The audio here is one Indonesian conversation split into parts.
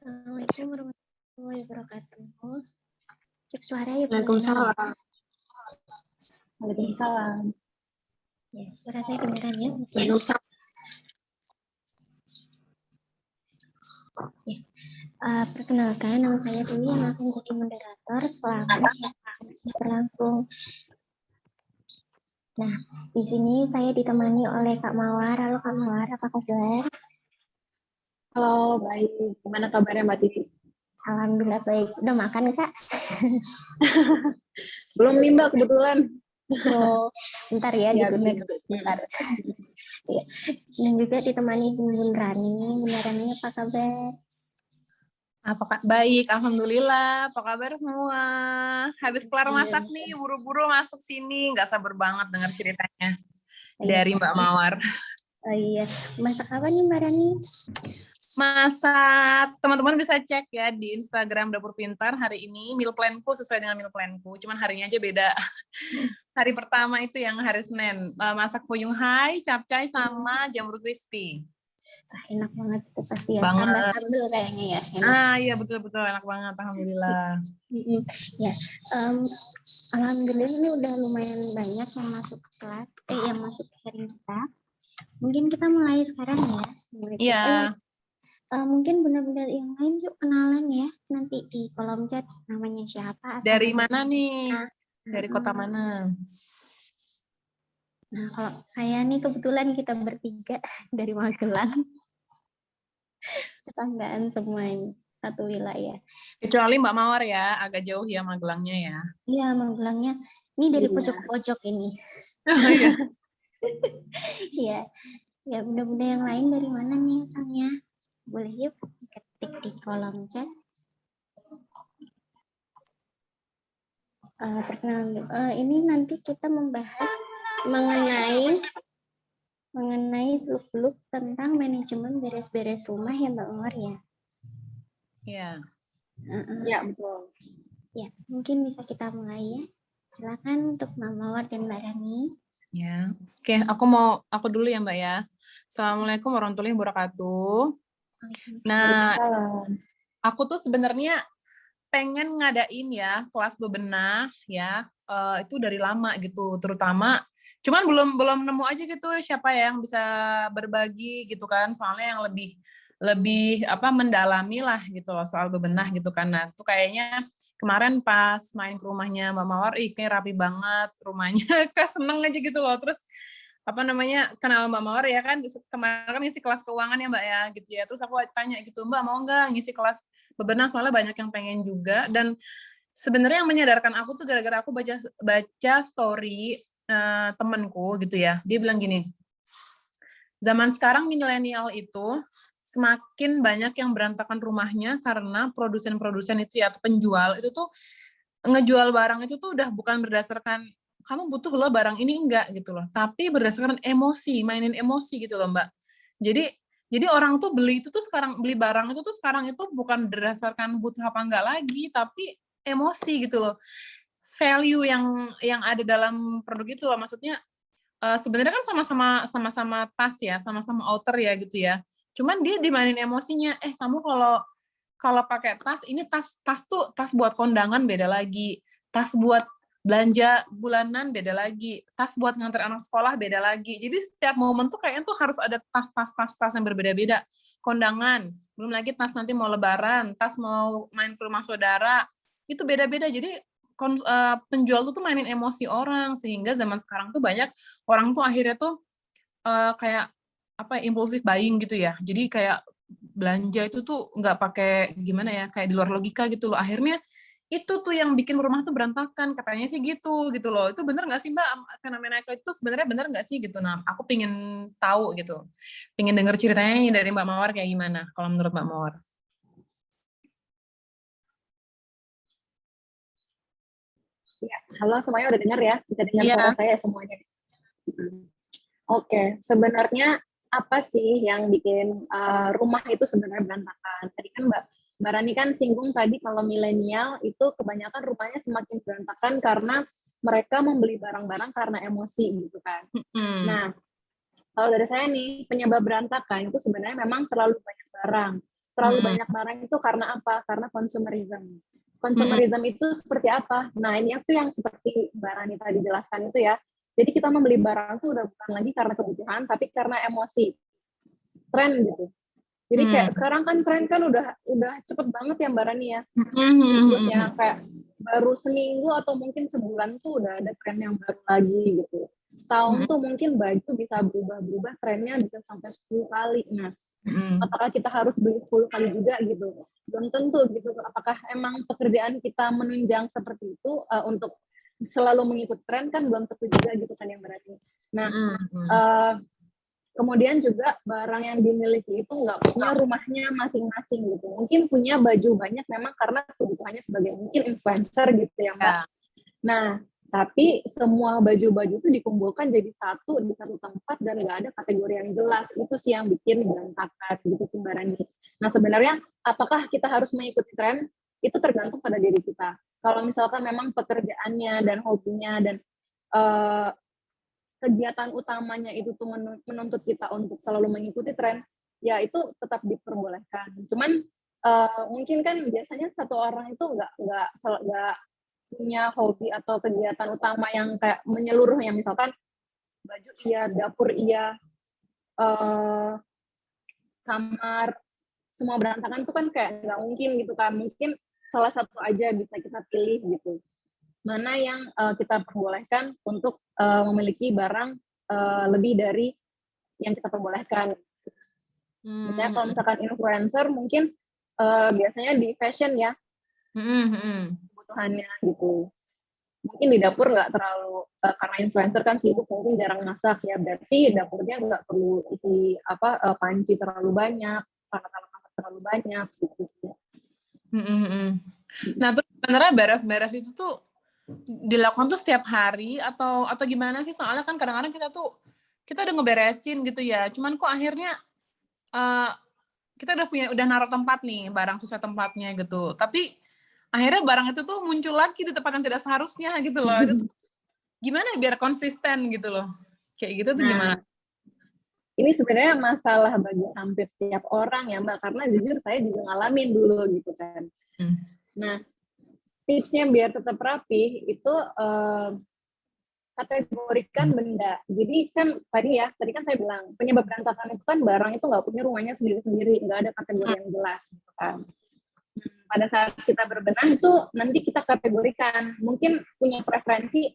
Assalamualaikum warahmatullahi wabarakatuh. Cek suara ya. Waalaikumsalam. Waalaikumsalam. Ya, suara saya kedengaran ya. Waalaikumsalam. Ya. Perkenalkan, nama saya Dwi yang akan jadi moderator selama berlangsung. Nah, di sini saya ditemani oleh Kak Mawar. Halo Kak Mawar, apa kabar? Halo, baik. Gimana kabarnya Mbak Titi? Alhamdulillah baik. Udah makan Kak? Belum nih Mbak, kebetulan. Oh, bentar ya, ditunda belum. dulu sebentar. Ya. Dan juga ditemani Bun Rani. Bun Rani, apa kabar? Baik, alhamdulillah. Apa kabar semua? Habis kelar masak nih, buru-buru masuk sini. Nggak sabar banget dengar ceritanya dari Mbak Mawar. Oh iya, masak apa nih Mbak Rani? Masak, teman-teman bisa cek ya di Instagram Dapur Pintar hari ini, meal plan-ku sesuai dengan meal plan-ku, cuman harinya aja beda. Hari pertama itu yang hari Senin, masak fuyung hai, capcay, sama jamur crispy. Enak banget itu pasti ya, banget. tambah sambal kayaknya ya. Enak. Iya betul-betul enak banget, alhamdulillah. Ya, alhamdulillah ini udah lumayan banyak yang masuk ke kelas, yang masuk ke sharing kita. Mungkin kita mulai sekarang ya. Iya. Mungkin benar-benar yang lain yuk kenalan ya, nanti di kolom chat namanya siapa. Dari mana nih? Dari kota mana? Nah, kalau saya nih kebetulan kita bertiga dari Magelang. Tetanggaan semua ini, satu wilayah. Kecuali Mbak Mawar ya, agak jauh ya Magelangnya ya. Iya, Magelangnya. Ini dari pojok-pojok ini. Oh iya. Iya. Ya, mudah-mudahan yang lain dari mana nih asalnya? Boleh yuk ketik di kolom chat. Ini nanti kita membahas mengenai seluk-beluk tentang manajemen beres-beres rumah ya Mbak Mawar ya. Iya. Ya, betul. Ya, mungkin bisa kita mulai ya. Silakan untuk Mbak Mawar dan Mbak Rani. Ya. Oke, aku dulu ya Mbak ya. Assalamualaikum warahmatullahi wabarakatuh. Nah, aku tuh sebenarnya pengen ngadain ya kelas bebenah ya, itu dari lama gitu, terutama cuman belum nemu aja gitu siapa yang bisa berbagi gitu kan, soalnya yang lebih mendalami lah gitu loh soal bebenah gitu kan. Nah tuh kayaknya kemarin pas main ke rumahnya Mbak Mawar, kayak rapi banget rumahnya, kayak seneng aja gitu loh. Terus kenal Mbak Mawar ya kan, kemarin kan ngisi kelas keuangan ya Mbak ya gitu ya, terus aku tanya gitu, Mbak mau nggak ngisi kelas bebenah, soalnya banyak yang pengen juga. Dan sebenarnya yang menyadarkan aku tuh gara-gara aku baca story temenku gitu ya, dia bilang gini, zaman sekarang milenial itu semakin banyak yang berantakan rumahnya karena produsen-produsen itu ya, atau penjual itu tuh ngejual barang itu tuh udah bukan berdasarkan kamu butuh loh barang ini, enggak gitu loh, tapi berdasarkan emosi, mainin emosi gitu loh Mbak. Jadi orang tuh beli barang itu tuh sekarang itu bukan berdasarkan butuh apa enggak lagi, tapi emosi gitu loh. Value yang ada dalam produk itu loh, maksudnya sebenarnya kan sama-sama tas ya, sama-sama outer ya gitu ya. Cuman dia dimainin emosinya, kamu kalau pakai tas, ini tas tuh tas buat kondangan beda lagi, tas buat belanja bulanan beda lagi, tas buat nganter anak sekolah beda lagi. Jadi setiap momen tuh kayaknya tuh harus ada tas yang berbeda-beda. Kondangan, belum lagi tas nanti mau lebaran, tas mau main ke rumah saudara, itu beda-beda. Jadi penjual tuh mainin emosi orang, sehingga zaman sekarang tuh banyak orang tuh akhirnya tuh kayak impulsif buying gitu ya. Jadi kayak belanja itu tuh nggak pakai gimana ya, kayak di luar logika gitu loh. Akhirnya itu tuh yang bikin rumah tuh berantakan, katanya sih gitu loh. Itu bener nggak sih Mbak, fenomena itu sebenarnya bener nggak sih gitu? Nah aku pingin tahu gitu, pingin denger ceritanya dari Mbak Mawar kayak gimana kalau menurut Mbak Mawar. Ya, halo semuanya, udah dengar ya? Bisa dengar suara saya semuanya? Oke, sebenarnya apa sih yang bikin rumah itu sebenarnya berantakan? Tadi kan Mbak Rani kan singgung tadi kalau milenial itu kebanyakan rumahnya semakin berantakan karena mereka membeli barang-barang karena emosi gitu kan. Nah, kalau dari saya nih, penyebab berantakan itu sebenarnya memang terlalu banyak barang. terlalu banyak barang itu karena apa? Karena consumerism. Consumerism itu seperti apa? Nah, ini itu yang seperti Mbak Rani tadi jelaskan itu ya. Jadi kita membeli barang itu udah bukan lagi karena kebutuhan, tapi karena emosi, tren gitu. Jadi kayak sekarang kan tren kan udah cepet banget ya Mbak Rani ya. Siklusnya kayak baru seminggu atau mungkin sebulan tuh udah ada tren yang baru lagi gitu. Setahun tuh mungkin baju bisa berubah-berubah, trennya bisa sampai 10 kali. Nah, apakah kita harus beli 10 kali juga gitu? Belum tentu gitu. Apakah emang pekerjaan kita menunjang seperti itu untuk selalu mengikut tren, kan belum tentu juga gitu kan yang berarti. Nah, kemudian juga barang yang dimiliki itu nggak punya rumahnya masing-masing gitu. Mungkin punya baju banyak memang karena kebutuhannya sebagai mungkin influencer gitu ya Mbak. Nah, tapi semua baju-baju itu dikumpulkan jadi satu di satu tempat dan nggak ada kategori yang jelas. Itu sih yang bikin berantakan gitu sih Mbak Rani. Nah, sebenarnya apakah kita harus mengikuti tren? Itu tergantung pada diri kita. Kalau misalkan memang pekerjaannya dan hobinya dan kegiatan utamanya itu tuh menuntut kita untuk selalu mengikuti tren, ya itu tetap diperbolehkan. Cuman mungkin kan biasanya satu orang itu nggak punya hobi atau kegiatan utama yang kayak menyeluruh, yang misalkan baju iya, dapur iya, kamar, semua berantakan itu kan kayak nggak mungkin gitu kan. Mungkin salah satu aja bisa kita pilih gitu. Mana yang kita perbolehkan untuk memiliki barang lebih dari yang kita perbolehkan. Misalnya kalau misalkan influencer mungkin biasanya di fashion ya, kebutuhannya gitu. Mungkin di dapur nggak terlalu, karena influencer kan sibuk mungkin jarang masak ya, berarti dapurnya nggak perlu isi panci terlalu banyak, alat-alat terlalu banyak gitu. Nah, terus sebenarnya beres-beres itu tuh dilakukan tuh setiap hari atau gimana sih? Soalnya kan kadang-kadang kita udah ngeberesin gitu ya, cuman kok akhirnya kita udah naruh tempat nih, barang sesuai tempatnya gitu, tapi akhirnya barang itu tuh muncul lagi di tempat yang tidak seharusnya gitu loh. Itu tuh gimana biar konsisten gitu loh, kayak gitu tuh gimana? Ini sebenarnya masalah bagi hampir setiap orang ya Mbak, karena jujur saya juga ngalamin dulu gitu kan. Nah, tipsnya biar tetap rapi itu kategorikan benda. Jadi kan tadi kan saya bilang penyebab berantakan itu kan barang itu nggak punya rumahnya sendiri-sendiri, nggak ada kategori yang jelas gitu kan. Pada saat kita berbenah itu nanti kita kategorikan, mungkin punya preferensi,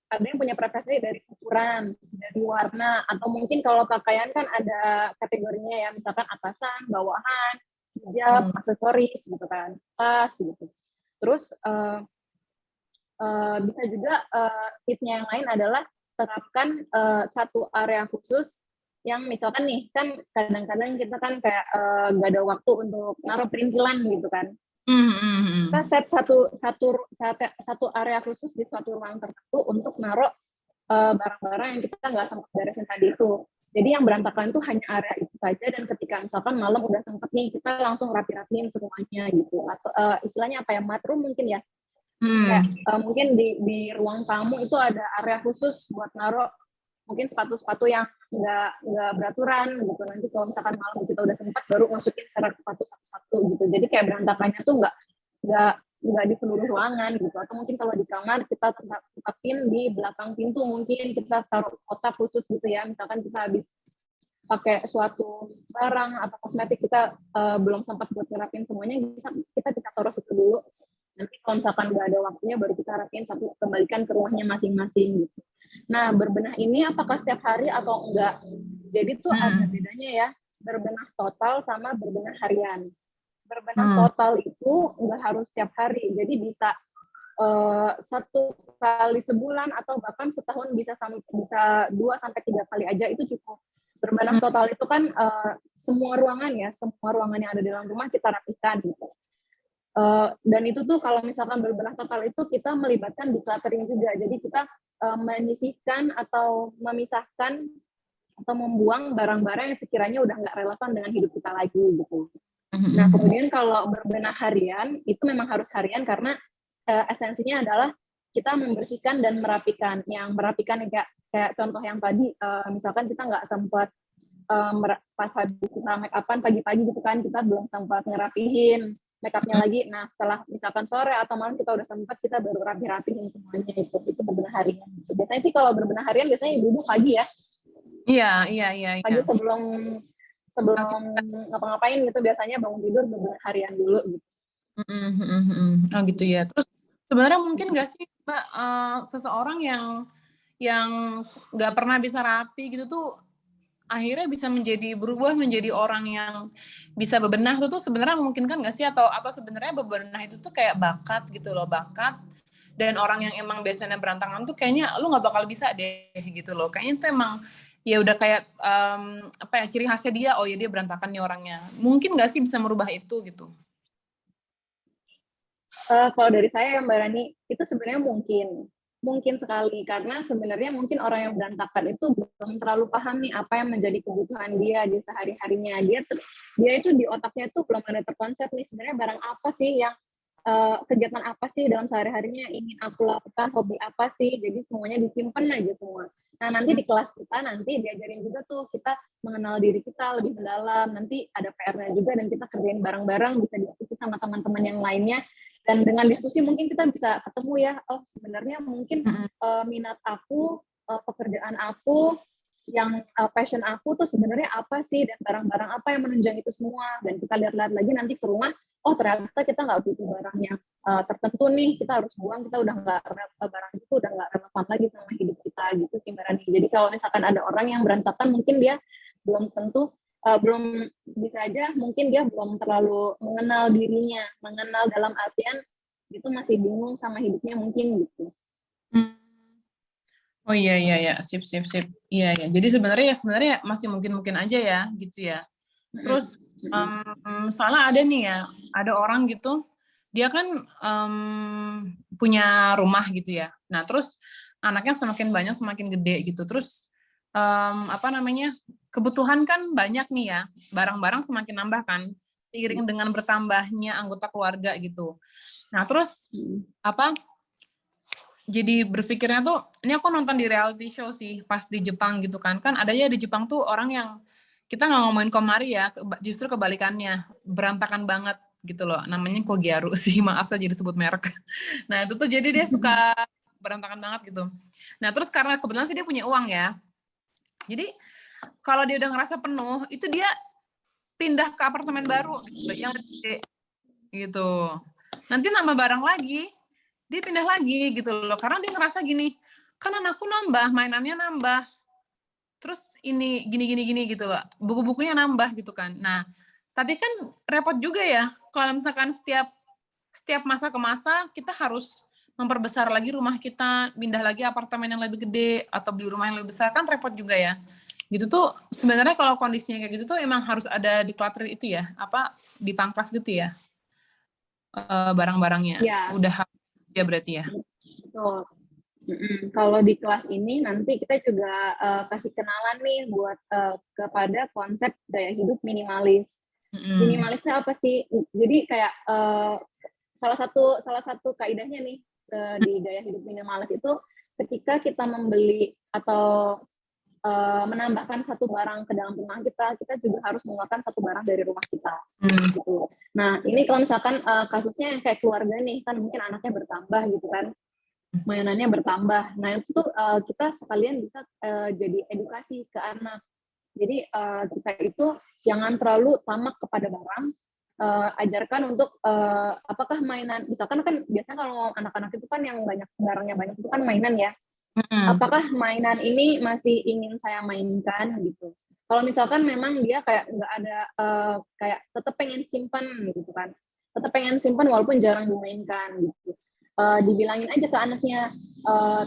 ada yang punya preferensi dari ukuran, dari warna, atau mungkin kalau pakaian kan ada kategorinya ya, misalkan atasan, bawahan, hijab, aksesoris gitu kan, tas gitu. Terus bisa juga tipsnya yang lain adalah terapkan satu area khusus yang misalkan nih kan kadang-kadang kita kan kayak nggak ada waktu untuk naruh perintilan gitu kan. Kita set satu area khusus di suatu ruang tertentu untuk naruh barang-barang yang kita nggak sempat beresin tadi itu. Jadi yang berantakan itu hanya area itu saja, dan ketika misalkan malam udah sempet nih, kita langsung rapi-rapiin semuanya gitu. Atau istilahnya apa ya, matroom mungkin ya. Kayak mungkin di ruang tamu itu ada area khusus buat naruh mungkin sepatu-sepatu yang nggak beraturan gitu. Nanti kalau misalkan malam kita udah sempat baru masukin rak sepatu satu-satu gitu. Jadi kayak berantakannya tuh nggak di seluruh ruangan gitu. Atau mungkin kalau di kamar kita tetapin di belakang pintu, mungkin kita taruh kotak khusus gitu ya. Misalkan kita habis pakai suatu barang atau kosmetik, kita belum sempat buat ngerapin semuanya, kita bisa taruh situ dulu. Nanti kalau misalkan nggak ada waktunya baru kita rapiin satu, kembalikan ke rumahnya masing-masing gitu. Nah, berbenah ini apakah setiap hari atau enggak? Jadi tuh ada bedanya ya, berbenah total sama berbenah harian. Berbenah total itu enggak harus setiap hari, jadi bisa 1 kali sebulan atau bahkan setahun, bisa 2-3 kali aja itu cukup. Berbenah total itu kan semua ruangan ya, semua ruangan yang ada di dalam rumah kita rapikan gitu. Dan itu tuh kalau misalkan berbenah total itu kita melibatkan decluttering juga. Jadi kita menyisihkan atau memisahkan atau membuang barang-barang yang sekiranya udah nggak relevan dengan hidup kita lagi gitu. Nah, kemudian kalau berbenah harian itu memang harus harian karena esensinya adalah kita membersihkan dan merapikan. Yang merapikan kayak contoh yang tadi, misalkan kita nggak sempat pas habis kita make upan pagi-pagi gitu kan, kita belum sempat ngerapihin make upnya lagi. Nah setelah misalkan sore atau malam kita udah sempat, kita baru rapihin semuanya. Itu berbenah harian. Biasanya sih kalau berbenah harian biasanya ibu pagi ya. Iya. Pagi sebelum ngapa-ngapain gitu, biasanya bangun tidur berbenah harian dulu gitu. Oh gitu ya. Terus sebenarnya mungkin nggak sih Mbak, seseorang yang nggak pernah bisa rapi gitu tuh akhirnya bisa berubah menjadi orang yang bisa bebenah itu tuh sebenarnya memungkinkan nggak sih, atau sebenarnya bebenah itu tuh kayak bakat gitu loh, bakat, dan orang yang emang biasanya berantakan tuh kayaknya lu nggak bakal bisa deh gitu loh, kayaknya itu emang ya udah kayak ciri khasnya dia, oh ya dia berantakan nih orangnya, mungkin nggak sih bisa merubah itu gitu? Kalau dari saya Mbak Rani, itu sebenarnya mungkin sekali, karena sebenarnya mungkin orang yang berantakan itu belum terlalu paham nih apa yang menjadi kebutuhan dia di sehari-harinya. Dia itu di otaknya itu belum ada terkonsep nih sebenarnya barang apa sih yang kegiatan apa sih dalam sehari-harinya ingin aku lakukan, hobi apa sih, jadi semuanya disimpan aja semua. Nah nanti di kelas kita nanti diajarin juga tuh kita mengenal diri kita lebih mendalam, nanti ada PR-nya juga dan kita kerjain bareng-bareng, bisa diskusi sama teman-teman yang lainnya. Dan dengan diskusi mungkin kita bisa ketemu ya, oh sebenarnya mungkin minat aku, pekerjaan aku, yang passion aku tuh sebenarnya apa sih, dan barang-barang apa yang menunjang itu semua. Dan kita lihat-lihat lagi nanti ke rumah, oh ternyata kita nggak butuh barang yang tertentu nih, kita harus buang, kita udah nggak, barang itu udah nggak relevan lagi sama hidup kita gitu sih Mbak Rani. Jadi kalau misalkan ada orang yang berantakan, mungkin dia belum tentu belum bisa aja, mungkin dia belum terlalu mengenal dirinya, mengenal dalam artian itu masih bingung sama hidupnya mungkin gitu. Oh iya, sip. Iya. Jadi sebenarnya masih mungkin aja ya gitu ya. Terus soalnya ada nih ya, ada orang gitu, dia kan punya rumah gitu ya. Nah terus anaknya semakin banyak semakin gede gitu. Terus kebutuhan kan banyak nih ya, barang-barang semakin nambah kan, seiring dengan bertambahnya anggota keluarga gitu. Nah terus jadi berpikirnya tuh, ini aku nonton di reality show sih pas di Jepang gitu kan ada ya di Jepang tuh orang yang, kita nggak ngomongin Komari ya, justru kebalikannya, berantakan banget gitu loh, namanya Kogyaru sih, maaf saya jadi sebut merek. Nah itu tuh jadi dia suka berantakan banget gitu. Nah terus karena kebetulan sih dia punya uang ya, jadi kalau dia udah ngerasa penuh, itu dia pindah ke apartemen baru gitu, yang gede gitu. Nanti nambah barang lagi, dia pindah lagi gitu loh, karena dia ngerasa gini, kan anakku nambah, mainannya nambah, terus ini gini gitu loh, buku-bukunya nambah gitu kan. Nah tapi kan repot juga ya kalau misalkan setiap masa ke masa kita harus memperbesar lagi rumah kita, pindah lagi apartemen yang lebih gede atau beli rumah yang lebih besar, kan repot juga ya gitu tuh. Sebenarnya kalau kondisinya kayak gitu tuh emang harus ada declutter itu ya, dipangkas gitu ya, barang-barangnya Ya. udah ya berarti ya. Betul. Kalau di kelas ini nanti kita juga kasih kenalan nih buat kepada konsep gaya hidup minimalis. Minimalisnya apa sih? Jadi kayak salah satu kaidahnya nih di gaya hidup minimalis itu, ketika kita membeli atau menambahkan satu barang ke dalam rumah kita juga harus mengeluarkan satu barang dari rumah kita. Gitu. Nah ini kalau misalkan kasusnya yang kayak keluarga nih, kan mungkin anaknya bertambah gitu kan, mainannya bertambah. Nah itu tuh kita sekalian bisa jadi edukasi ke anak. Jadi kita itu jangan terlalu tamak kepada barang, ajarkan untuk apakah mainan, misalkan kan biasanya kalau anak-anak itu kan yang barangnya banyak itu kan mainan ya. Apakah mainan ini masih ingin saya mainkan gitu. Kalau misalkan memang dia kayak nggak ada, kayak tetap pengen simpan gitu kan, tetap pengen simpan walaupun jarang dimainkan gitu. Dibilangin aja ke anaknya,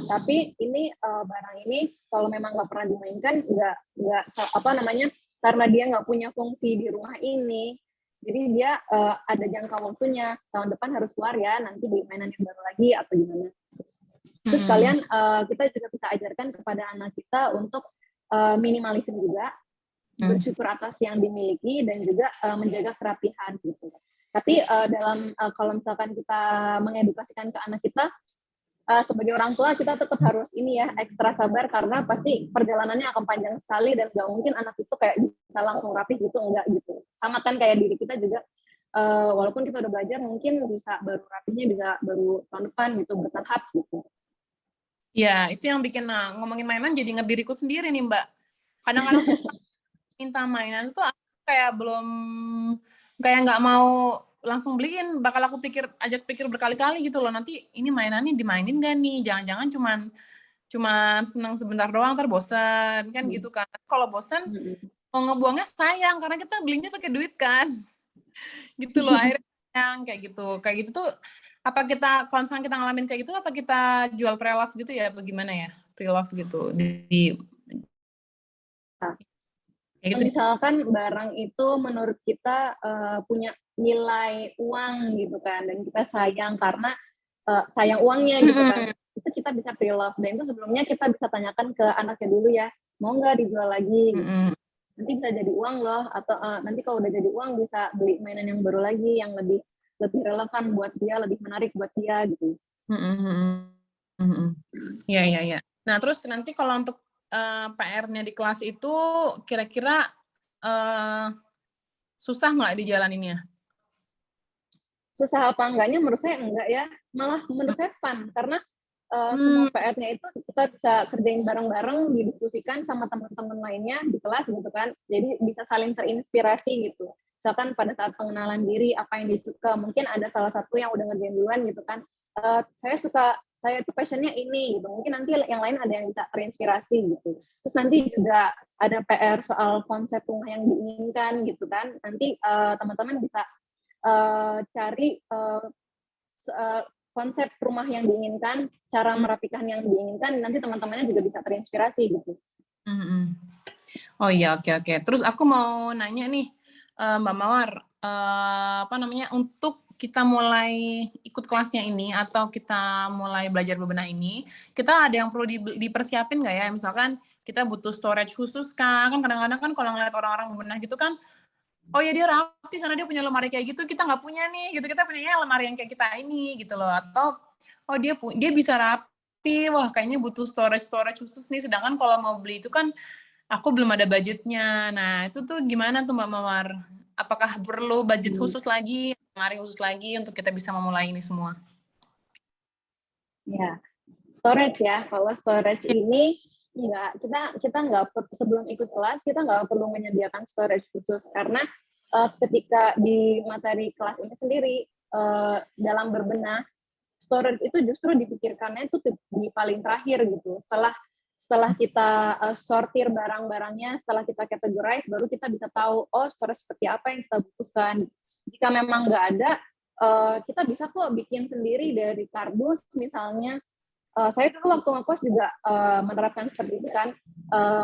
tapi ini barang ini kalau memang nggak pernah dimainkan, nggak karena dia nggak punya fungsi di rumah ini, jadi dia ada jangka waktunya, tahun depan harus keluar ya, nanti beli mainan yang baru lagi atau gimana. Terus kalian kita juga bisa ajarkan kepada anak kita untuk minimalisme juga, bersyukur atas yang dimiliki, dan juga menjaga kerapihan gitu. Tapi kalau misalkan kita mengedukasikan ke anak kita, sebagai orang tua kita tetap harus ini ya ekstra sabar karena pasti perjalanannya akan panjang sekali dan nggak mungkin anak itu kayak bisa langsung rapih gitu, enggak gitu. Sama kan kayak diri kita juga, walaupun kita udah belajar mungkin bisa baru rapihnya bisa baru tahun depan gitu, bertahap gitu. Ya, itu yang bikin ngomongin mainan jadi inget diriku sendiri nih, Mbak. Kadang-kadang tuh minta mainan tuh aku kayak belum kayak nggak mau langsung beliin, bakal aku ajak pikir berkali-kali gitu loh. Nanti ini mainannya dimainin gak nih? Jangan-jangan cuman seneng sebentar doang, ntar bosan kan gitu kan. Kalau bosan mau ngebuangnya sayang karena kita belinya pakai duit kan. Gitu loh, akhirnya yang kayak gitu tuh apa kita kalau misalnya kita ngalamin kayak gitu apa kita jual pre-love gitu ya apa gimana ya pre-love gitu di kayak gitu. Misalkan barang itu menurut kita punya nilai uang gitu kan dan kita sayang karena sayang uangnya gitu kan, itu kita bisa pre-love dan itu sebelumnya kita bisa tanyakan ke anaknya dulu ya, mau nggak dijual lagi gitu. Nanti bisa jadi uang loh atau nanti kalau udah jadi uang bisa beli mainan yang baru lagi yang lebih relevan buat dia, lebih menarik buat dia gitu. Iya. Nah terus nanti kalau untuk PR-nya di kelas itu kira-kira susah nggak dijalaninnya? Susah apa enggaknya menurut saya enggak ya, malah menurut saya fun karena semua PR-nya itu kita bisa kerjain bareng-bareng, didiskusikan sama teman-teman lainnya di kelas gitu kan, jadi bisa saling terinspirasi gitu. Misalkan pada saat pengenalan diri apa yang disuka, mungkin ada salah satu yang udah ngerjain duluan gitu kan, saya itu passionnya ini gitu, mungkin nanti yang lain ada yang bisa terinspirasi gitu. Terus nanti juga ada PR soal konsep rumah yang diinginkan gitu kan, nanti teman-teman bisa cari konsep rumah yang diinginkan, cara merapikan yang diinginkan, nanti teman-temannya juga bisa terinspirasi gitu. Oh iya, oke. Terus aku mau nanya nih, Mbak Mawar, untuk kita mulai ikut kelasnya ini atau kita mulai belajar bebenah ini, kita ada yang perlu dipersiapin nggak ya? Misalkan kita butuh storage khusus kan kadang-kadang kan kalau ngeliat orang-orang bebenah gitu kan, oh ya dia rapi karena dia punya lemari kayak gitu, kita nggak punya nih, gitu. Kita punyanya lemari yang kayak kita ini, gitu loh. Atau, oh dia bisa rapi, wah kayaknya butuh storage khusus nih. Sedangkan kalau mau beli itu kan, aku belum ada budgetnya. Nah itu tuh gimana tuh Mbak Mawar? Apakah perlu budget khusus lagi, lemari khusus lagi untuk kita bisa memulai ini semua? Ya, storage ya. Kalau storage ini kita nggak sebelum ikut kelas kita nggak perlu menyediakan storage khusus karena ketika di materi kelas ini sendiri dalam berbenah storage itu justru dipikirkannya itu di paling terakhir gitu. Setelah kita sortir barang-barangnya, setelah kita categorize, baru kita bisa tahu oh storage seperti apa yang kita butuhkan. Jika memang nggak ada, kita bisa kok bikin sendiri dari kardus misalnya. Saya dulu waktu ngekos juga menerapkan seperti itu kan,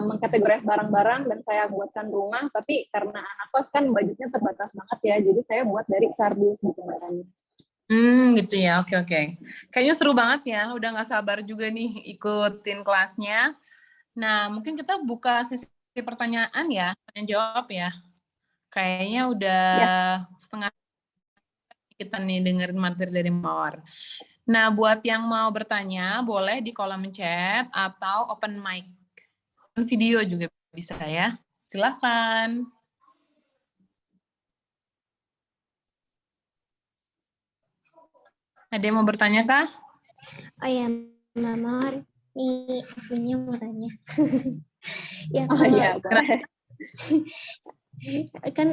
mengkategoris barang-barang dan saya buatkan rumah, tapi karena anak kos kan budgetnya terbatas banget ya, jadi saya buat dari kardus gitu makanya. Gitu ya, oke. Kayaknya seru banget ya, udah nggak sabar juga nih ikutin kelasnya. Nah, mungkin kita buka sesi pertanyaan ya, tanya jawab ya. Kayaknya udah setengah kita nih dengerin materi dari Mawar. Nah, buat yang mau bertanya, boleh di kolom chat atau open mic. Open video juga bisa ya. Silakan. Ada yang mau bertanya kah? Oh ya, Mbak Mawar, nih akunya mau tanya. Ya Oh kalau iya, kan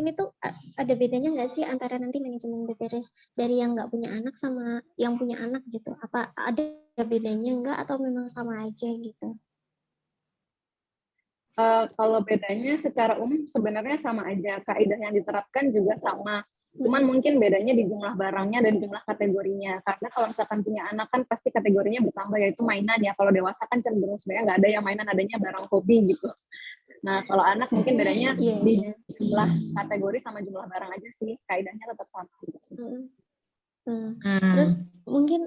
ini tuh ada bedanya nggak sih antara nanti manajemen beberes dari yang nggak punya anak sama yang punya anak gitu? Apa ada bedanya nggak atau memang sama aja gitu? Kalau bedanya secara umum sebenarnya sama aja, kaidah yang diterapkan juga sama. Cuman mungkin bedanya di jumlah barangnya dan jumlah kategorinya. Karena kalau misalkan punya anak kan pasti kategorinya bertambah, yaitu mainan ya. Kalau dewasa kan cenderung sebenarnya nggak ada yang mainan, adanya barang hobi gitu. Nah, kalau anak mungkin bedanya di jumlah kategori sama jumlah barang aja sih. Kaidahnya tetap sama. Terus mungkin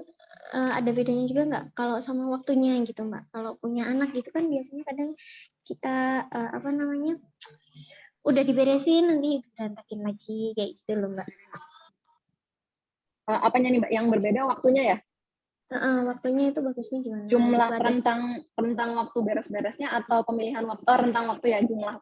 ada bedanya juga nggak kalau sama waktunya gitu Mbak? Kalau punya anak gitu kan biasanya kadang kita udah diberesin nanti berantakin lagi kayak gitu loh Mbak. Apanya nih Mbak yang berbeda waktunya ya? Waktunya itu bagusnya gimana? Jumlah Dikeluarin rentang waktu beres-beresnya atau pemilihan waktu, rentang waktu ya, jumlah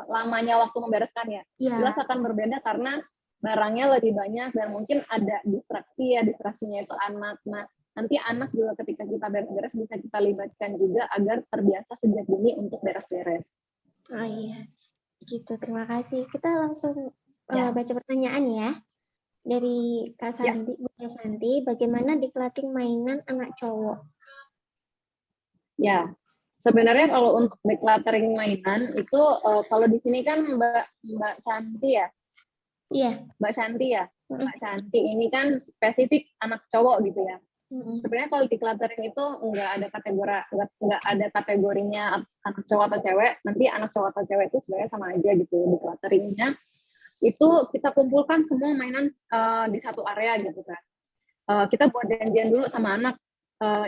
lamanya waktu membereskan ya. Iya. Jelas akan berbeda karena barangnya lebih banyak dan mungkin ada distraksi ya, distraksinya itu anak. Nah, nanti anak juga ketika kita beres-beres bisa kita libatkan juga agar terbiasa sejak dini untuk beres-beres. Oh iya, gitu. Terima kasih. Kita langsung Ya. baca pertanyaan ya. Dari Kak Santi, Bunda Santi, bagaimana decluttering mainan anak cowok? Ya, sebenarnya kalau untuk decluttering mainan itu kalau di sini kan Mbak Santi ya. Iya. Mbak Santi ya. Mbak Santi ini kan spesifik anak cowok gitu ya. Sebenarnya kalau decluttering itu nggak ada kategorinya anak cowok atau cewek. Nanti anak cowok atau cewek itu sebenarnya sama aja gitu declutteringnya. Itu kita kumpulkan semua mainan di satu area gitu kan. Kita buat janjian dulu sama anak.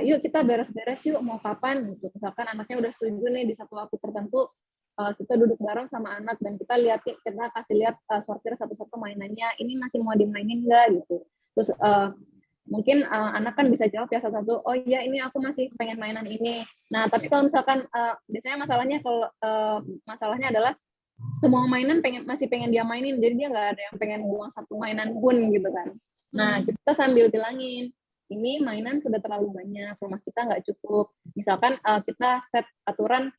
Yuk kita beres-beres yuk, mau kapan gitu. Misalkan anaknya udah setuju nih di satu waktu tertentu, kita duduk bareng sama anak dan kita kasih lihat sortir satu-satu mainannya, ini masih mau dimainin nggak gitu. Terus mungkin anak kan bisa jawab ya satu-satu, oh iya ini aku masih pengen mainan ini. Nah tapi kalau misalkan biasanya masalahnya adalah semua mainan masih pengen dia mainin, jadi dia nggak ada yang pengen buang satu mainan pun gitu kan. Nah kita sambil bilangin, ini mainan sudah terlalu banyak, rumah kita nggak cukup. Misalkan kita set aturan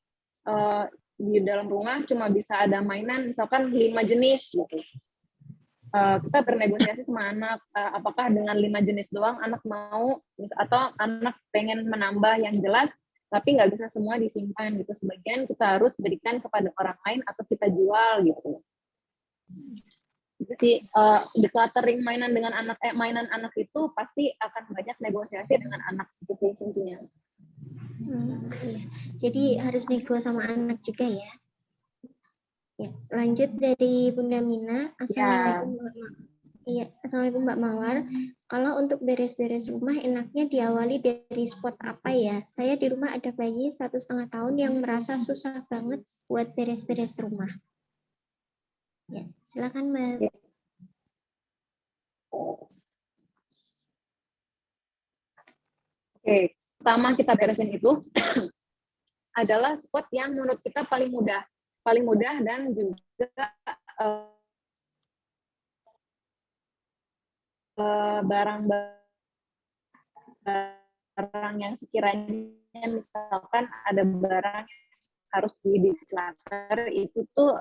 di dalam rumah cuma bisa ada mainan misalkan 5 jenis gitu. Kita bernegosiasi sama anak, apakah dengan 5 jenis doang anak mau, atau anak pengen menambah yang jelas, tapi nggak bisa semua disimpan gitu. Sebagian kita harus berikan kepada orang lain atau kita jual gitu. Jadi decluttering mainan anak itu pasti akan banyak negosiasi dengan anak itu kuncinya. Iya. Jadi harus nego sama anak juga ya. Ya, lanjut dari Bunda Mina. Assalamualaikum Assalamualaikum Mbak Mawar. Kalau untuk beres-beres rumah enaknya diawali dari spot apa ya? Saya di rumah ada bayi 1,5 tahun yang merasa susah banget buat beres-beres rumah. Ya, silakan Mbak. Oke, pertama kita beresin itu adalah spot yang menurut kita paling mudah dan juga barang yang sekiranya misalkan ada barang harus di declutter itu tuh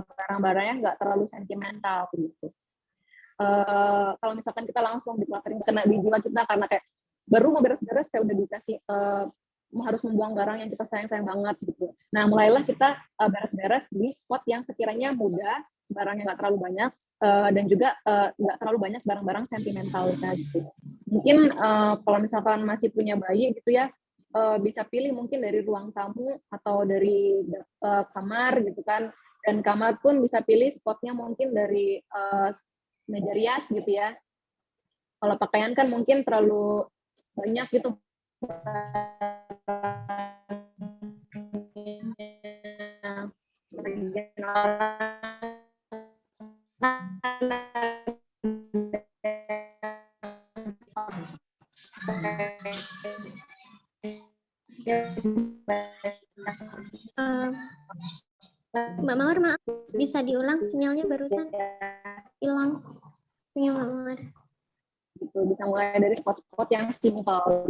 barang-barangnya nggak terlalu sentimental gitu. Kalau misalkan kita langsung decluttering kena di jiwa kita karena kayak baru mau beres-beres kayak udah dikasih harus membuang barang yang kita sayang-sayang banget gitu. Nah, mulailah kita beres-beres di spot yang sekiranya mudah, barang yang nggak terlalu banyak, dan juga nggak terlalu banyak barang-barang sentimental gitu. Mungkin kalau misalkan masih punya bayi gitu ya, bisa pilih mungkin dari ruang tamu atau dari kamar gitu kan. Dan kamar pun bisa pilih spotnya mungkin dari meja rias gitu ya. Kalau pakaian kan mungkin terlalu banyak gitu. Mbak Mawar, maaf, bisa diulang sinyalnya barusan hilang. Punya Mbak Mawar. Gitu, bisa mulai dari spot-spot yang simpel.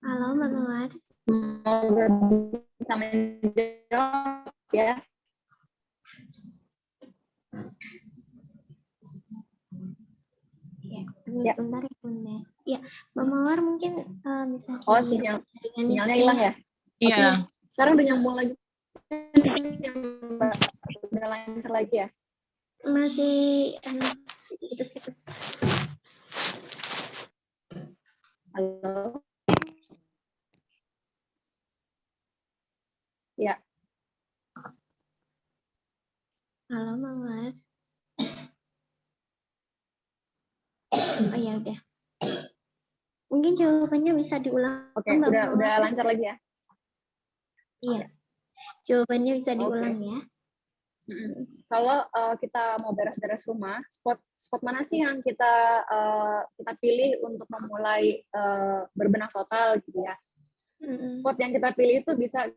Halo Mbak Mawar. Semoga bisa menjawab ya. Ya, tunggu sebentar ya Bunda. Ya, Mbak Mawar mungkin bisa sinyalnya hilang ya? Iya. Okay. Sekarang udah nyambung lagi. Udah lancar lagi ya? Masih putus-putus. Halo? Ya. Halo Mawar. Oh ya udah. Mungkin jawabannya bisa diulang. Oke, udah lancar lagi ya. Iya. Jawabannya bisa diulang ya. Kalau kita mau beres-beres rumah, spot mana sih yang kita pilih untuk memulai berbenah total gitu ya? Spot yang kita pilih itu bisa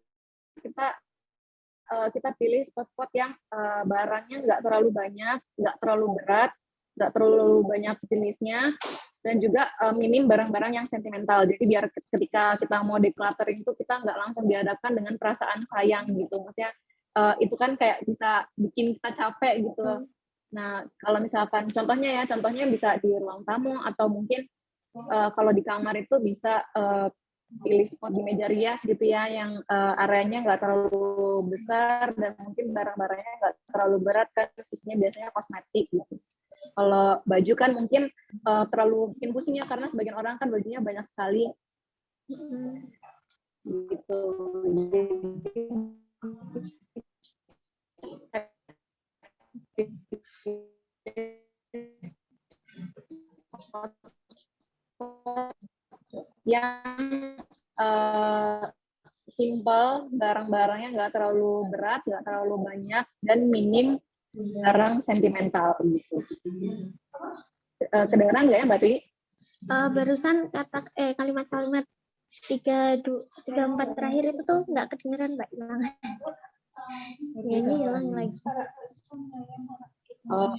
kita pilih spot-spot yang barangnya nggak terlalu banyak, nggak terlalu berat, nggak terlalu banyak jenisnya, dan juga minim barang-barang yang sentimental. Jadi biar ketika kita mau decluttering itu kita nggak langsung dihadapkan dengan perasaan sayang gitu. Maksudnya itu kan kayak bisa bikin kita capek gitu. Nah, kalau misalkan contohnya bisa di ruang tamu atau mungkin kalau di kamar itu bisa pilih spot di meja rias gitu ya, yang areanya nggak terlalu besar dan mungkin barang-barangnya nggak terlalu berat kan, isinya biasanya kosmetik gitu. Kalau baju kan mungkin terlalu bikin pusing ya, karena sebagian orang kan bajunya banyak sekali gitu. Yang simple, barang-barangnya nggak terlalu berat, nggak terlalu banyak, dan minim barang sentimental gitu. Kedengeran nggak ya Mbak Twi? Barusan kalimat-kalimat 3, 4 terakhir itu tuh nggak kedengeran Mbak, hilang. Jadi hilang lagi. Oh.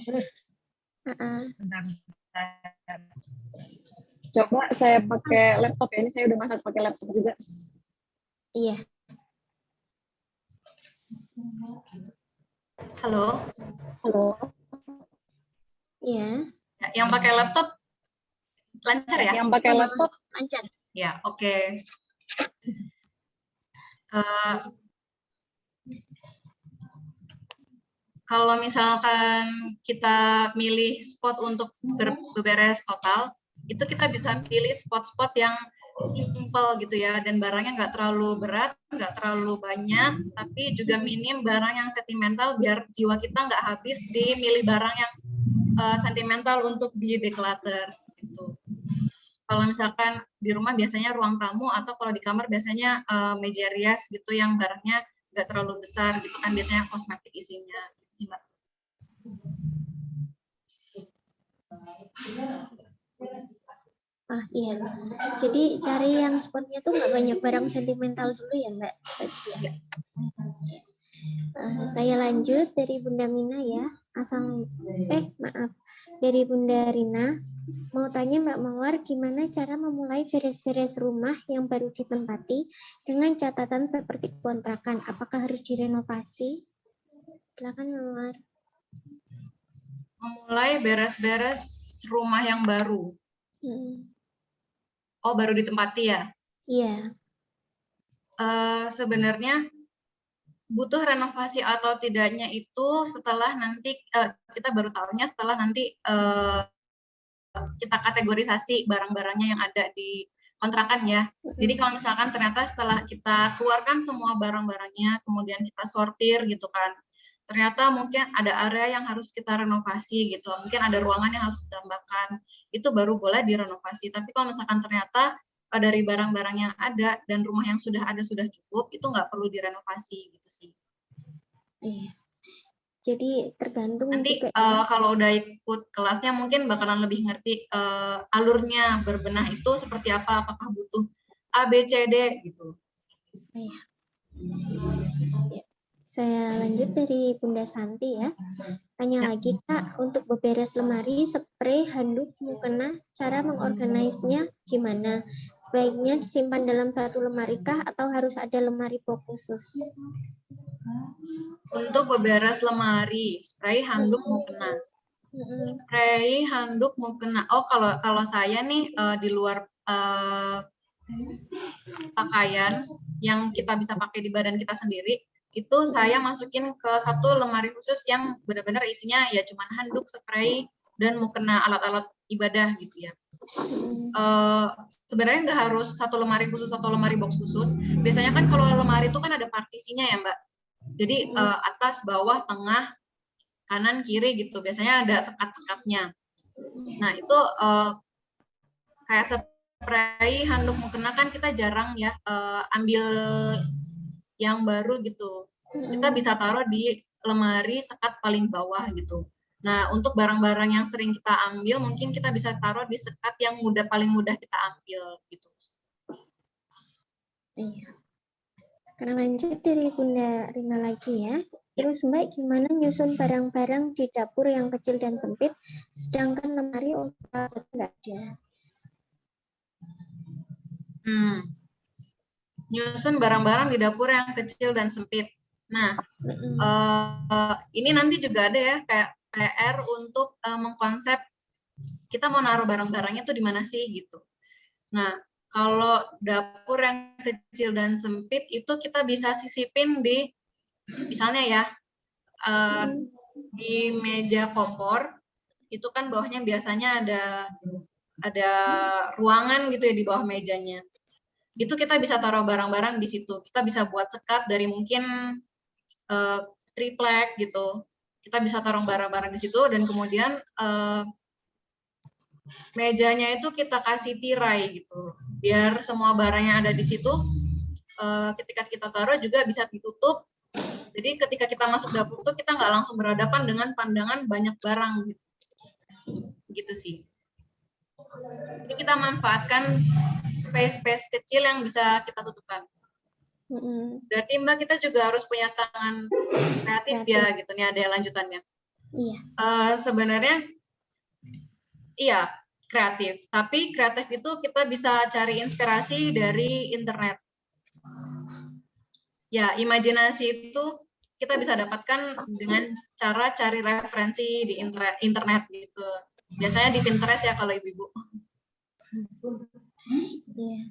Coba saya pakai laptop ya, ini saya udah masak pakai laptop juga. Iya. Halo. Halo. Iya. Yang pakai laptop lancar ya? Yang pakai laptop lancar. Ya, oke. Kalau misalkan kita milih spot untuk berberes total, itu kita bisa pilih spot-spot yang simple gitu ya, dan barangnya nggak terlalu berat, nggak terlalu banyak, tapi juga minim barang yang sentimental, biar jiwa kita nggak habis di milih barang yang sentimental untuk di declutter gitu. Kalau misalkan di rumah biasanya ruang tamu, atau kalau di kamar biasanya meja rias gitu yang barangnya nggak terlalu besar gitu kan, biasanya kosmetik isinya gitu, Mbak. Iya. Jadi cari yang spotnya tuh nggak banyak barang sentimental dulu ya Mbak. Ya. Saya lanjut dari Bunda Mina ya. Dari Bunda Rina. Mau tanya Mbak Mawar, gimana cara memulai beres-beres rumah yang baru ditempati dengan catatan seperti kontrakan? Apakah harus direnovasi? Silakan Mbak Mawar. Memulai beres-beres rumah yang baru. Oh, baru ditempati ya? Iya. Sebenarnya butuh renovasi atau tidaknya itu setelah nanti kita baru tahunya setelah nanti kita kategorisasi barang-barangnya yang ada di kontrakan ya. Jadi kalau misalkan ternyata setelah kita keluarkan semua barang-barangnya, kemudian kita sortir gitu kan, ternyata mungkin ada area yang harus kita renovasi gitu, mungkin ada ruangan yang harus ditambahkan, itu baru boleh direnovasi. Tapi kalau misalkan ternyata dari barang-barang yang ada dan rumah yang sudah ada sudah cukup, itu nggak perlu direnovasi gitu sih. Iya. Jadi tergantung nanti juga, kalau udah ikut kelasnya mungkin bakalan lebih ngerti alurnya berbenah itu seperti apa, apakah butuh A, B, C, D gitu. Iya. Ya. Saya lanjut dari Bunda Santi ya. Tanya lagi Kak, untuk beberes lemari, spray, handuk, mukena, cara mengorganisnya gimana? Sebaiknya disimpan dalam satu lemari kah atau harus ada lemari box khusus? Untuk beberes lemari, spray, handuk, mukena. Spray, handuk, mukena. Oh, kalau saya nih di luar pakaian yang kita bisa pakai di badan kita sendiri, itu saya masukin ke satu lemari khusus yang benar-benar isinya ya cuman handuk, spray, dan mukena, alat-alat ibadah gitu ya. Sebenarnya nggak harus satu lemari khusus atau lemari box khusus. Biasanya kan kalau lemari itu kan ada partisinya ya Mbak. Jadi atas, bawah, tengah, kanan, kiri gitu. Biasanya ada sekat-sekatnya. Nah itu kayak spray, handuk, mukena kan kita jarang ya ambil yang baru gitu. Kita bisa taruh di lemari sekat paling bawah gitu. Nah, untuk barang-barang yang sering kita ambil, mungkin kita bisa taruh di sekat yang paling mudah kita ambil gitu. Iya. Sekarang lanjut dari Bunda Rina lagi ya. Terus Mbak, gimana nyusun barang-barang di dapur yang kecil dan sempit, sedangkan lemari ultra nggak ada? Nyusun barang-barang di dapur yang kecil dan sempit. Nah, ini nanti juga ada ya kayak PR untuk mengkonsep kita mau naruh barang-barangnya tuh di mana sih gitu. Nah, kalau dapur yang kecil dan sempit itu kita bisa sisipin di misalnya ya di meja kompor itu kan bawahnya biasanya ada ruangan gitu ya di bawah mejanya. Itu kita bisa taruh barang-barang di situ. Kita bisa buat sekat dari mungkin triplek gitu. Kita bisa taruh barang-barang di situ dan kemudian mejanya itu kita kasih tirai gitu. Biar semua barangnya ada di situ. Ketika kita taruh juga bisa ditutup. Jadi ketika kita masuk dapur tuh kita nggak langsung berhadapan dengan pandangan banyak barang gitu. Gitu sih. Jadi kita manfaatkan space-space kecil yang bisa kita tutupkan. Berarti Mbak kita juga harus punya tangan kreatif ya gitu nih, ada lanjutannya. Iya. Sebenarnya iya kreatif, tapi kreatif itu kita bisa cari inspirasi dari internet. Ya, imajinasi itu kita bisa dapatkan dengan cara cari referensi di internet gitu. Biasanya di Pinterest ya kalau ibu-ibu.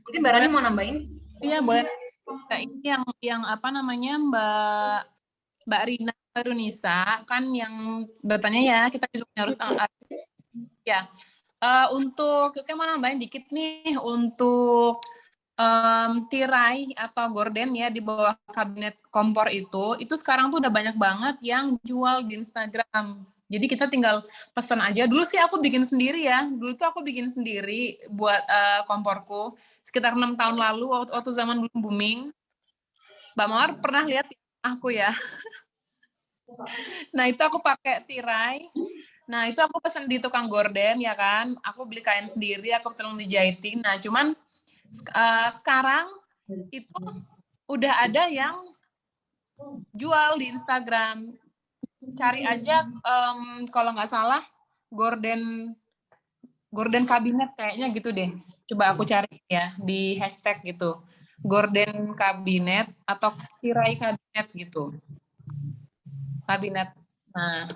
Mungkin Mbak Rani mau nambahin? Iya, boleh. Nah, ini yang apa namanya Mbak Rina Nisa kan yang bertanya ya, kita juga harus ya. Untuk saya mau nambahin dikit nih untuk tirai atau gorden ya di bawah kabinet kompor itu sekarang tuh udah banyak banget yang jual di Instagram. Jadi kita tinggal pesan aja. Dulu sih aku bikin sendiri ya. Dulu tuh aku bikin sendiri buat komporku. Sekitar 6 tahun lalu waktu zaman belum booming. Mbak Mawar pernah lihat aku ya. Nah itu aku pakai tirai. Nah itu aku pesan di tukang gorden ya kan. Aku beli kain sendiri, aku tolong dijahitin. Nah cuman sekarang itu udah ada yang jual di Instagram. Cari aja kalau nggak salah gorden kabinet kayaknya gitu deh. Coba aku cari ya di hashtag gitu. Gorden kabinet atau tirai kabinet gitu. Kabinet. Nah,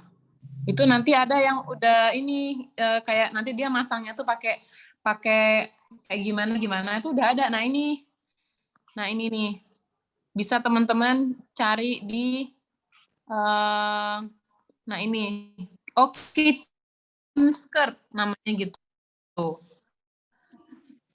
itu nanti ada yang udah ini kayak nanti dia masangnya tuh pakai kayak gimana itu udah ada. Nah ini nih bisa teman-teman cari di nah ini kitchen skirt namanya gitu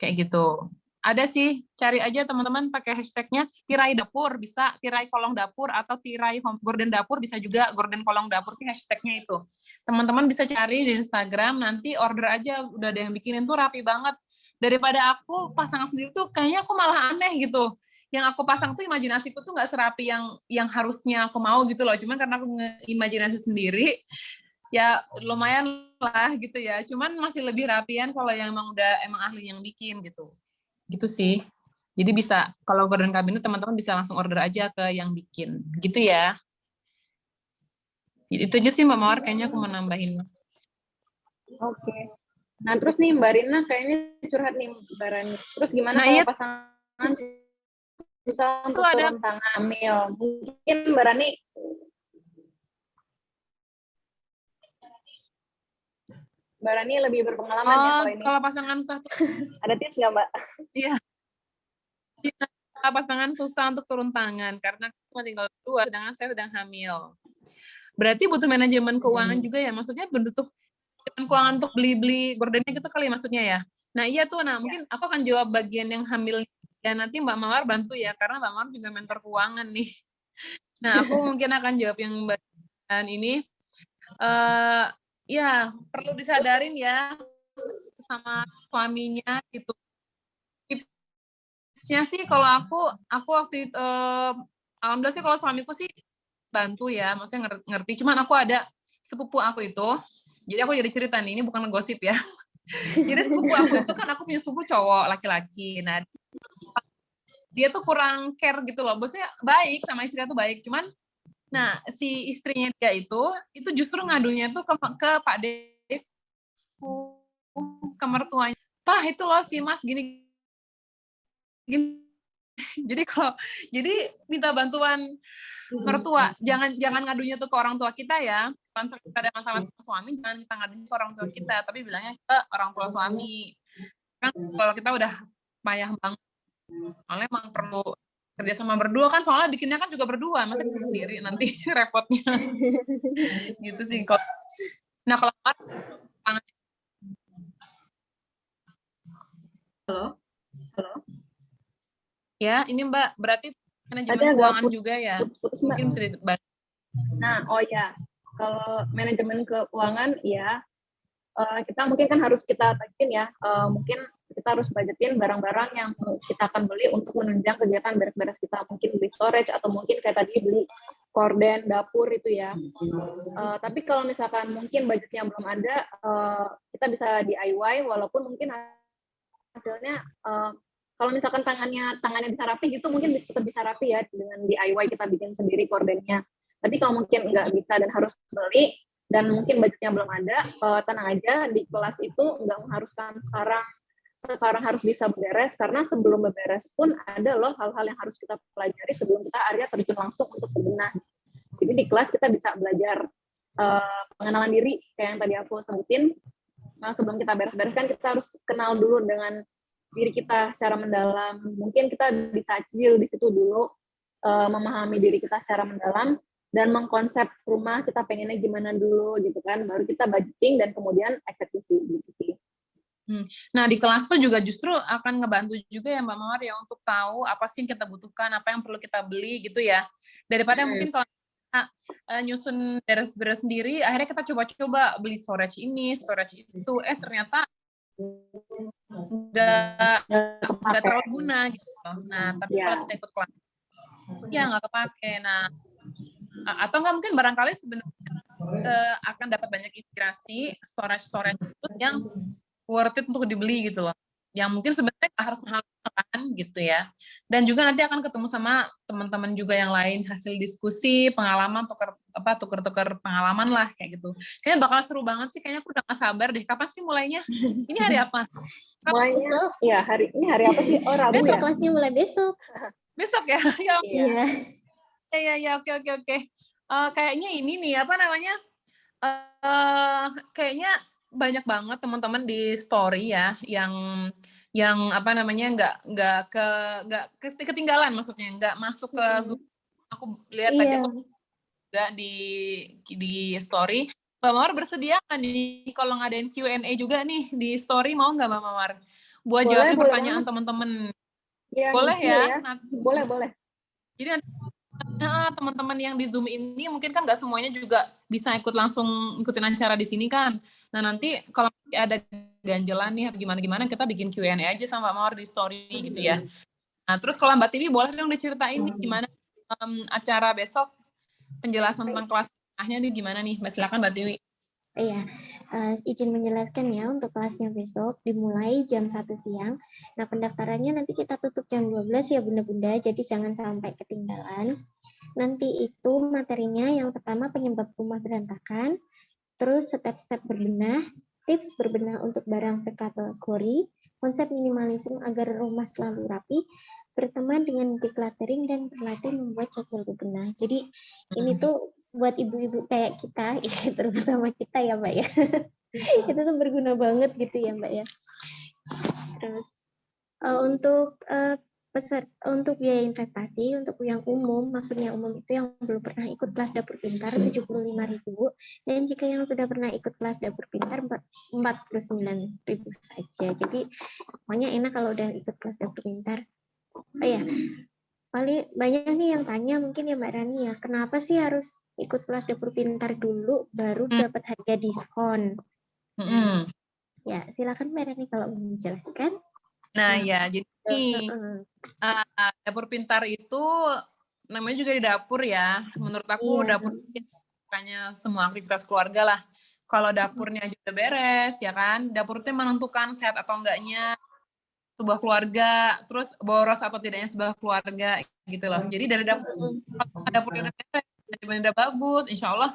kayak gitu. Ada sih, cari aja teman-teman pakai hashtagnya tirai dapur, bisa tirai kolong dapur atau tirai gorden dapur, bisa juga gorden kolong dapur, hashtagnya itu. Teman-teman bisa cari di Instagram, nanti order aja, udah ada yang bikinin tuh rapi banget. Daripada aku pasangan sendiri tuh kayaknya aku malah aneh gitu. Yang aku pasang tuh imajinasiku tuh nggak serapi yang harusnya aku mau gitu loh. Cuman karena aku ngeimajinasi sendiri, ya lumayan lah gitu ya. Cuman masih lebih rapian kalau yang emang ahli yang bikin gitu. Gitu sih. Jadi bisa kalau gorden kabinet teman-teman bisa langsung order aja ke yang bikin. Gitu ya. Itu aja sih Mbak Mawar, kayaknya aku mau nambahin. Oke. Nah, terus nih Mbak Rina kayaknya curhat nih Mbak Rani. Terus gimana kalau pasangan susah untuk turun tangan hamil? Mungkin Mbak Rani lebih berpengalaman ya kalau ini. Kalau pasangan susah tuh ada tips nggak Mbak? Iya. Pasangan susah untuk turun tangan karena cuma tinggal 2, sedangkan saya sedang hamil. Berarti butuh manajemen keuangan juga ya, maksudnya butuh keuangan untuk beli gordennya gitu kali maksudnya ya. Nah iya tuh, mungkin aku akan jawab bagian yang hamil dan nanti Mbak Mawar bantu ya, karena Mbak Mawar juga mentor keuangan nih. Nah aku mungkin akan jawab yang bagian ini. Ya perlu disadarin ya sama suaminya gitu. Tipsnya sih kalau aku waktu itu Alhamdulillah sih kalau suamiku sih bantu ya, maksudnya ngerti. Cuman aku ada sepupu aku itu, jadi aku jadi cerita nih, ini bukan gosip ya. Jadi sepupu aku itu kan aku punya sepupu cowok laki-laki. Nah, dia tuh kurang care gitu loh. Maksudnya baik sama istrinya tuh baik, cuman nah si istrinya dia itu justru ngadunya tuh ke Pak Deku, ke mertuanya. Pak itu loh si Mas gini gini. Jadi minta bantuan mertua, jangan ngadunya tuh ke orang tua kita ya. Kalau kita ada masalah sama suami, jangan kita ngadunya ke orang tua kita, tapi bilangnya ke orang tua suami. Kan kalau kita udah payah banget, soalnya emang perlu kerja sama berdua kan, soalnya bikinnya kan juga berdua, masa sendiri nanti repotnya. Gitu sih. Nah kalau Halo? ya ini Mbak, berarti manajemen Ada keuangan juga ya? putus, Mbak. Mungkin bisa dibantu. Nah, oh ya, kalau manajemen keuangan ya, kita mungkin kan harus kita tagihin ya, mungkin kita harus budgetin barang-barang yang kita akan beli untuk menunjang kegiatan beres-beres kita, mungkin beli storage atau mungkin kayak tadi beli korden dapur itu ya. Tapi kalau misalkan mungkin budgetnya belum ada, kita bisa DIY walaupun mungkin hasilnya kalau misalkan tangannya bisa rapi gitu mungkin tetap bisa rapi ya dengan DIY kita bikin sendiri kordennya. Tapi kalau mungkin nggak bisa dan harus beli dan mungkin budgetnya belum ada, tenang aja, di kelas itu nggak mengharuskan sekarang harus bisa beberes, karena sebelum beberes pun ada loh hal-hal yang harus kita pelajari sebelum kita akhirnya terjun langsung untuk berbenah. Jadi di kelas kita bisa belajar pengenalan diri kayak yang tadi aku sebutin. Nah, sebelum kita beres-beres kan kita harus kenal dulu dengan diri kita secara mendalam. Mungkin kita bisa cicil di situ dulu, memahami diri kita secara mendalam dan mengkonsep rumah kita pengennya gimana dulu gitu kan, baru kita budgeting dan kemudian eksekusi gitu sih. Nah di kelas pun juga justru akan ngebantu juga ya Mbak Mawar ya untuk tahu apa sih yang kita butuhkan, apa yang perlu kita beli gitu ya, daripada mungkin kalau nyusun beres-beres sendiri, akhirnya kita coba-coba beli storage ini, storage itu, ternyata nggak terlalu guna gitu. Nah tapi kalau kita ikut kelas, ya nggak kepake. Nah atau nggak mungkin barangkali sebenarnya akan dapat banyak inspirasi storage itu yang worth it untuk dibeli gitu loh. Yang mungkin sebenarnya nggak harus mahal kan gitu ya. Dan juga nanti akan ketemu sama teman-teman juga yang lain, hasil diskusi, pengalaman, tuker-tuker pengalaman lah kayak gitu. Kayaknya bakal seru banget sih, kayaknya aku udah gak sabar deh. Kapan sih mulainya? Ini hari apa? Mulainya besok. Ya, ini hari apa sih? Oh, Rabu besok ya? Kelasnya mulai besok. Besok ya? Iya. Ya, oke. Kayaknya ini nih, apa namanya? Kayaknya banyak banget teman-teman di story ya yang apa namanya nggak ketinggalan, maksudnya nggak masuk ke Zoom. Aku lihat tadi aku juga di story. Mbak Mawar bersedia kan nih kalau ngadain Q&A juga nih di story, mau nggak Mbak Mawar buat jawabin pertanyaan teman-teman? Boleh ya? Nah, boleh. Jadi teman-teman yang di Zoom ini mungkin kan nggak semuanya juga bisa langsung ikutin acara di sini kan. Nah nanti kalau ada ganjelan nih atau gimana kita bikin Q&A aja sama Mbak Mawar di story gitu ya. Nah terus kalau Mbak Tiwi boleh dong diceritain nih gimana acara besok, penjelasan tentang kelas tengahnya nih gimana nih. Mbak silakan Mbak Tiwi. Iya, izin menjelaskan ya untuk kelasnya besok dimulai jam 1 siang. Nah, pendaftarannya nanti kita tutup jam 12 ya Bunda-Bunda, jadi jangan sampai ketinggalan. Nanti itu materinya yang pertama penyebab rumah berantakan, terus step-step berbenah, tips berbenah untuk barang berkategori, konsep minimalisme agar rumah selalu rapi, berteman dengan decluttering dan berlatih membuat jadwal berbenah. Jadi ini tuh buat ibu-ibu kayak kita, terutama kita ya Mbak ya, itu tuh berguna banget gitu ya Mbak ya. Terus untuk biaya investasi, untuk yang umum, maksudnya umum itu yang belum pernah ikut kelas dapur pintar 75.000, dan jika yang sudah pernah ikut kelas dapur pintar 49.000 saja. Jadi pokoknya enak kalau udah ikut kelas dapur pintar. Oh ya, paling banyak nih yang tanya mungkin ya Mbak Rani ya, kenapa sih harus ikut kelas dapur pintar dulu baru dapat harga diskon? Ya, silakan Mbak Rani kalau mau menjelaskan. Nah ya, jadi dapur pintar itu namanya juga di dapur ya. Menurut aku Iya. dapur bukannya semua aktivitas keluarga lah. Kalau dapurnya aja udah beres, ya kan? Dapur itu menentukan sehat atau enggaknya sebuah keluarga, terus boros atau tidaknya sebuah keluarga, gitu loh. Jadi dari dapur, kalau dapurnya udah beres, manajemennya udah bagus, insya Allah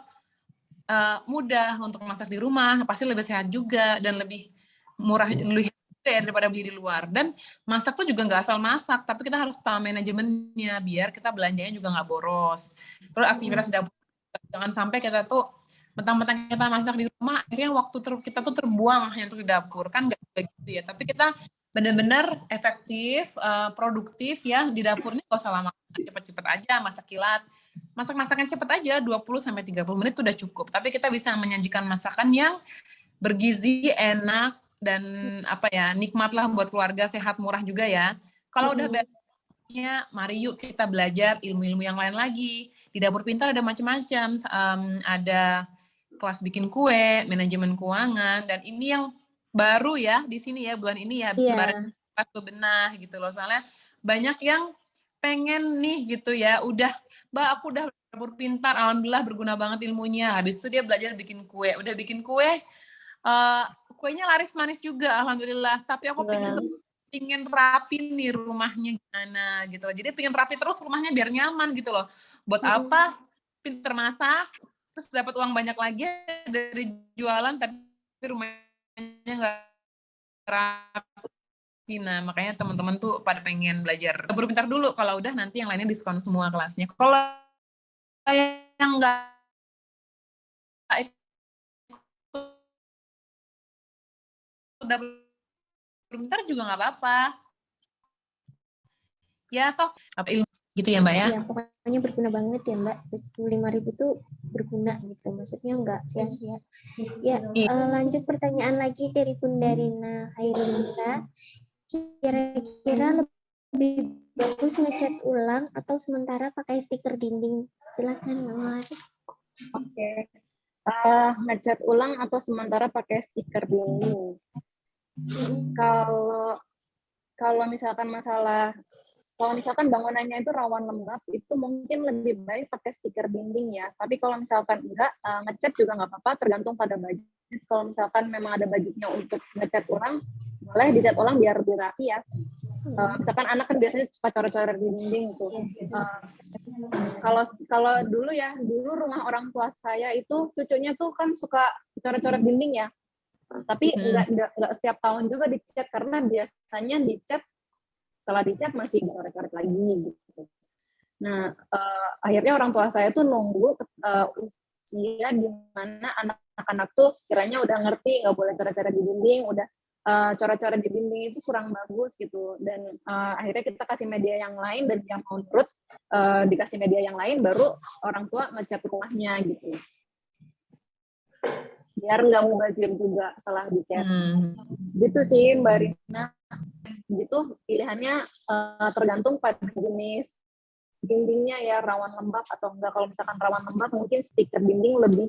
mudah untuk masak di rumah, pasti lebih sehat juga, dan lebih murah, lebih ya daripada beli di luar. Dan masak tuh juga nggak asal masak, tapi kita harus tahu manajemennya, biar kita belanjanya juga nggak boros. Terus aktivitas dapur, jangan sampai kita tuh mentang-mentang kita masak di rumah, akhirnya waktu kita tuh terbuang hanya untuk di dapur, kan nggak begitu ya. Tapi kita benar-benar efektif, produktif ya di dapurnya, nggak usah lama, cepet-cepet aja masak kilat. Masak-masakan cepet aja, 20-30 menit udah cukup. Tapi kita bisa menyajikan masakan yang bergizi, enak, dan apa ya, nikmat lah buat keluarga, sehat, murah juga ya. Kalau udah basicnya, mari yuk kita belajar ilmu-ilmu yang lain lagi. Di Dapur Pintar ada macam-macam, ada kelas bikin kue, manajemen keuangan, dan ini yang baru ya di sini ya, bulan ini ya, habis lebaran kelas bebenah gitu loh. Soalnya banyak yang pengen nih gitu ya, udah, Mbak aku udah Dapur Pintar, alhamdulillah berguna banget ilmunya. Habis itu dia belajar bikin kue, udah bikin kue, kuenya laris manis juga, alhamdulillah. Tapi aku pingin rapi nih rumahnya gimana gitu loh. Jadi pingin rapi terus rumahnya biar nyaman gitu loh. Buat apa? Pinter masak, terus dapat uang banyak lagi dari jualan, tapi rumahnya nggak rapi. Nah, makanya teman-teman tuh pada pengen belajar Dapur Pintar dulu. Kalau udah nanti yang lainnya diskon semua kelasnya. Kalau yang nggak Dapur Pintar juga nggak apa-apa. Ya toh apa ilmu gitu ya Mbak ya? Ya pokoknya berguna banget ya Mbak. 75.000 tuh berguna gitu, maksudnya nggak sia-sia. Ya lanjut pertanyaan lagi dari Bunda Rina Hairunisa. Kira-kira lebih bagus ngecat ulang atau sementara pakai stiker dinding? Silakan Mawar. Oke. Ngecat ulang atau sementara pakai stiker dinding. Kalau misalkan kalau misalkan bangunannya itu rawan lembab, itu mungkin lebih baik pakai stiker dinding ya. Tapi kalau misalkan enggak, ngecat juga nggak apa-apa, tergantung pada budget. Kalau misalkan memang ada budgetnya untuk ngecat ulang, boleh dicat ulang biar lebih rapi ya. Misalkan anak kan biasanya suka coret-coret di dinding itu. Kalau dulu rumah orang tua saya itu cucunya tuh kan suka coret-coret dinding ya. Tapi nggak setiap tahun juga dicat, karena biasanya dicat, setelah dicat masih coret-coret lagi gitu. Nah, akhirnya orang tua saya tuh nunggu usia di mana anak-anak tuh sekiranya udah ngerti nggak boleh coret-coret di dinding, udah coret-coret di dinding itu kurang bagus gitu. Dan akhirnya kita kasih media yang lain, dan yang mau nurut dikasih media yang lain, baru orang tua ngecat rumahnya gitu. Biar nggak mubazir juga setelah dicat. Gitu sih Mbak Rina. Gitu pilihannya tergantung pada jenis dindingnya ya, rawan lembab atau enggak. Kalau misalkan rawan lembab, mungkin stiker dinding lebih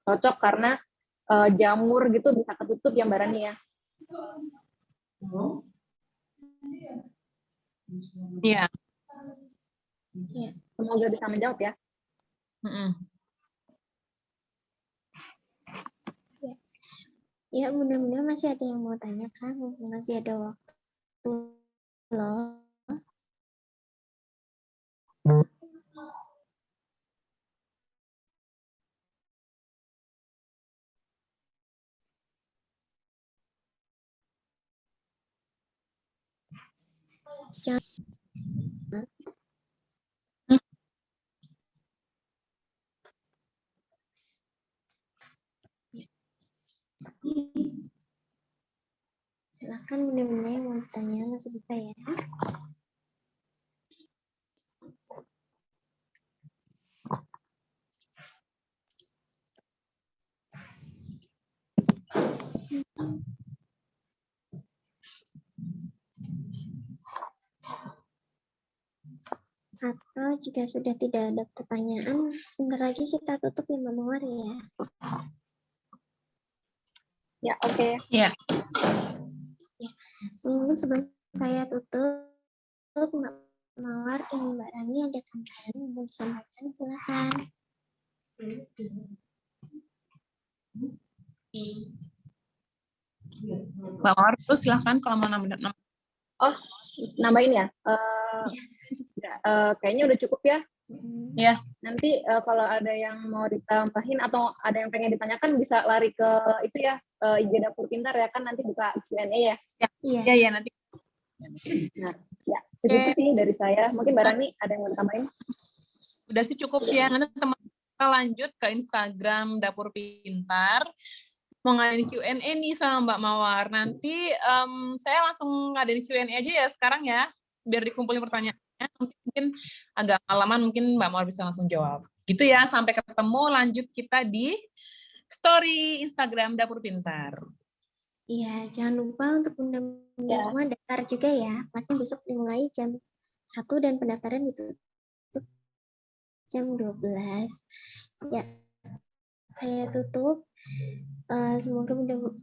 cocok, karena jamur gitu bisa ketutup ya Mbak Rani ya. Iya. Semoga bisa menjawab ya. Ya, mudah-mudahan masih ada yang mau tanya kan, masih ada waktu loh. Silakan bunda-bunda yang mau tanya, masih bisa ya. Atau jika sudah tidak ada pertanyaan, sebentar lagi kita tutup ya Mbak Mawar ya. Ya, oke. Iya. Ya. Mungkin sebelum saya tutup, Mbak Mawar dan Mbak Rani ada tambahan yang mau disampaikan, silakan. Mbak Mawar tuh silahkan kalau mau nambah. Oh, nambahin ya? Kayaknya udah cukup ya. Ya. Nanti kalau ada yang mau ditambahin atau ada yang pengen ditanyakan bisa lari ke itu ya, IG Dapur Pintar ya, kan nanti buka Q&A ya. Iya, nanti. Nah, ya segitu sih dari saya. Mungkin Mbak Rani ada yang mau ditambahin? Udah sih cukup ya. Nanti teman kita lanjut ke Instagram Dapur Pintar. Mau ngadain Q&A nih sama Mbak Mawar. Nanti saya langsung ngadain Q&A aja ya sekarang ya, biar dikumpulin pertanyaannya. Nanti mungkin agak malaman, mungkin Mbak Mawar bisa langsung jawab. Gitu ya, sampai ketemu, lanjut kita di story Instagram Dapur Pintar. Iya, jangan lupa untuk bunda-bunda semua daftar juga ya. Pasti besok dimulai jam 1 dan pendaftaran ditutup jam 12. Ya, saya tutup.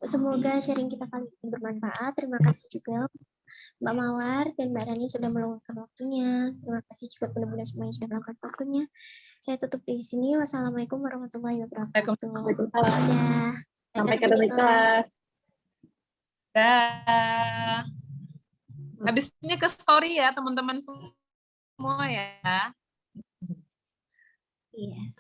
Semoga sharing kita kali ini bermanfaat. Terima kasih juga Mbak Mawar dan Mbak Rani sudah meluangkan waktunya. Terima kasih juga bunda-bunda semua yang sudah meluangkan waktunya. Saya tutup di sini. Wassalamualaikum warahmatullahi wabarakatuh. Sampai ketemu di kelas. Dah. Habisnya ke story ya teman-teman semua ya. Iya.